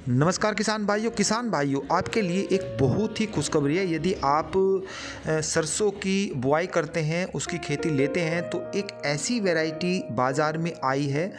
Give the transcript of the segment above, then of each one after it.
नमस्कार किसान भाइयों आपके लिए एक बहुत ही खुशखबरी है। यदि आप सरसों की बुआई करते हैं, उसकी खेती लेते हैं, तो एक ऐसी वैरायटी बाज़ार में आई है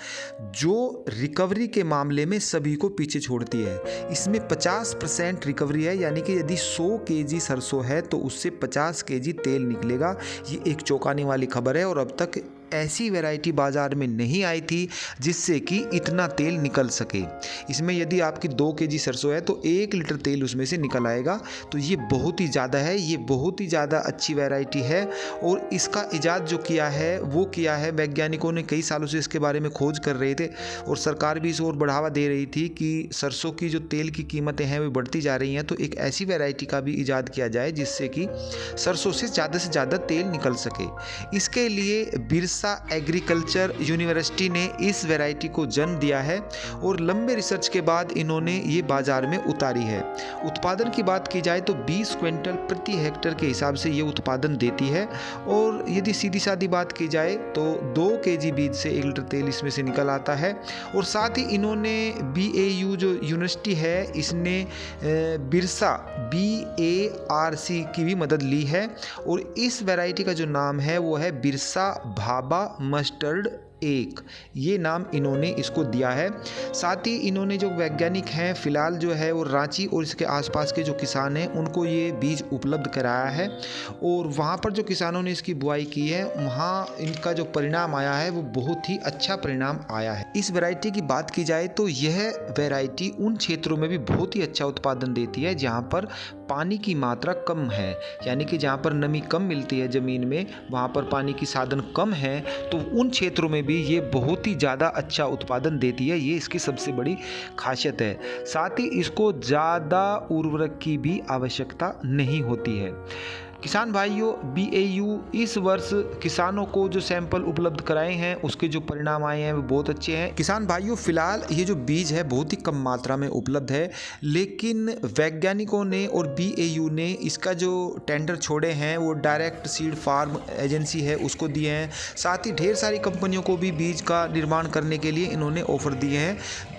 जो रिकवरी के मामले में सभी को पीछे छोड़ती है। इसमें 50% रिकवरी है, यानी कि यदि 100 केजी सरसों है तो उससे 50 केजी तेल निकलेगा। ये एक चौंकाने वाली खबर है और अब तक ऐसी वैरायटी बाज़ार में नहीं आई थी जिससे कि इतना तेल निकल सके। इसमें यदि आपकी 2 केजी सरसों है तो 1 लीटर तेल उसमें से निकल आएगा। तो ये बहुत ही ज़्यादा है, ये बहुत ही ज़्यादा अच्छी वैरायटी है। और इसका इजाद जो किया है वो किया है वैज्ञानिकों ने। कई सालों से इसके बारे में खोज कर रहे थे और सरकार भी इस ओर बढ़ावा दे रही थी कि सरसों की जो तेल की कीमतें हैं वो बढ़ती जा रही हैं, तो एक ऐसी वैरायटी का भी इजाद किया जाए जिससे कि सरसों से ज़्यादा तेल निकल सके। इसके लिए बिरसा एग्रीकल्चर यूनिवर्सिटी ने इस वैरायटी को जन्म दिया है और लंबे रिसर्च के बाद इन्होंने ये बाजार में उतारी है। उत्पादन की बात की जाए तो 20 क्विंटल प्रति हेक्टेयर के हिसाब से ये उत्पादन देती है। और यदि सीधी सादी बात की जाए तो 2 केजी बीज से 1 लीटर तेल इसमें से निकल आता है। और साथ ही इन्होंने BAU जो यूनिवर्सिटी है, इसने बिरसा BARC की भी मदद ली है। और इस वैरायटी का जो नाम है वो है बिरसा भाबा मस्टर्ड 1, ये नाम इन्होंने इसको दिया है। साथ ही इन्होंने जो वैज्ञानिक हैं, फिलहाल जो है वो रांची और इसके आसपास के जो किसान हैं उनको ये बीज उपलब्ध कराया है। और वहाँ पर जो किसानों ने इसकी बुआई की है, वहाँ इनका जो परिणाम आया है वो बहुत ही अच्छा परिणाम आया है। इस वैरायटी की बात की जाए तो यह वैरायटी उन क्षेत्रों में भी बहुत ही अच्छा उत्पादन देती है जहाँ पर पानी की मात्रा कम है, यानी कि जहाँ पर नमी कम मिलती है ज़मीन में, वहाँ पर पानी की साधन कम है, तो उन क्षेत्रों में भी ये बहुत ही ज़्यादा अच्छा उत्पादन देती है। ये इसकी सबसे बड़ी खासियत है। साथ ही इसको ज़्यादा उर्वरक की भी आवश्यकता नहीं होती है। किसान भाइयों, BAU इस वर्ष किसानों को जो सैंपल उपलब्ध कराए हैं उसके जो परिणाम आए हैं वो बहुत अच्छे हैं। किसान भाइयों, फिलहाल ये जो बीज है बहुत ही कम मात्रा में उपलब्ध है, लेकिन वैज्ञानिकों ने और BAU ने इसका जो टेंडर छोड़े हैं वो डायरेक्ट सीड फार्म एजेंसी है उसको दिए हैं। साथ ही ढेर सारी कंपनियों को भी बीज का निर्माण करने के लिए इन्होंने ऑफर दिए हैं,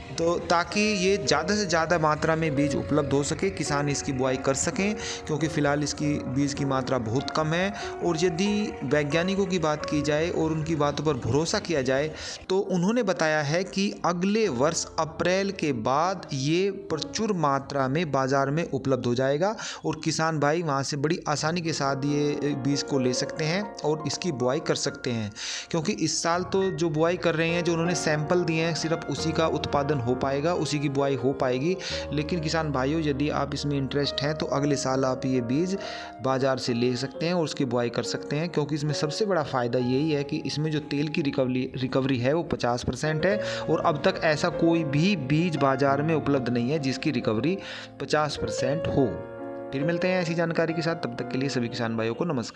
तो ताकि ये ज़्यादा से ज़्यादा मात्रा में बीज उपलब्ध हो सके, किसान इसकी बुआई कर सकें, क्योंकि फ़िलहाल इसकी बीज की मात्रा बहुत कम है। और यदि वैज्ञानिकों की बात की जाए और उनकी बातों पर भरोसा किया जाए तो उन्होंने बताया है कि अगले वर्ष अप्रैल के बाद ये प्रचुर मात्रा में बाज़ार में उपलब्ध हो जाएगा और किसान भाई वहाँ से बड़ी आसानी के साथ ये बीज को ले सकते हैं और इसकी बुआई कर सकते हैं। क्योंकि इस साल तो जो बुआई कर रहे हैं, जो उन्होंने सैंपल दिए हैं, सिर्फ उसी का उत्पादन हो पाएगा, उसी की बुआई हो पाएगी। लेकिन किसान भाइयों, यदि आप इसमें इंटरेस्ट हैं तो अगले साल आप ये बीज बाज़ार से ले सकते हैं और उसकी बुआई कर सकते हैं। क्योंकि इसमें सबसे बड़ा फ़ायदा यही है कि इसमें जो तेल की रिकवरी है वो 50% है और अब तक ऐसा कोई भी बीज बाज़ार में उपलब्ध नहीं है जिसकी रिकवरी 50% हो। फिर मिलते हैं ऐसी जानकारी के साथ, तब तक के लिए सभी किसान भाइयों को नमस्कार।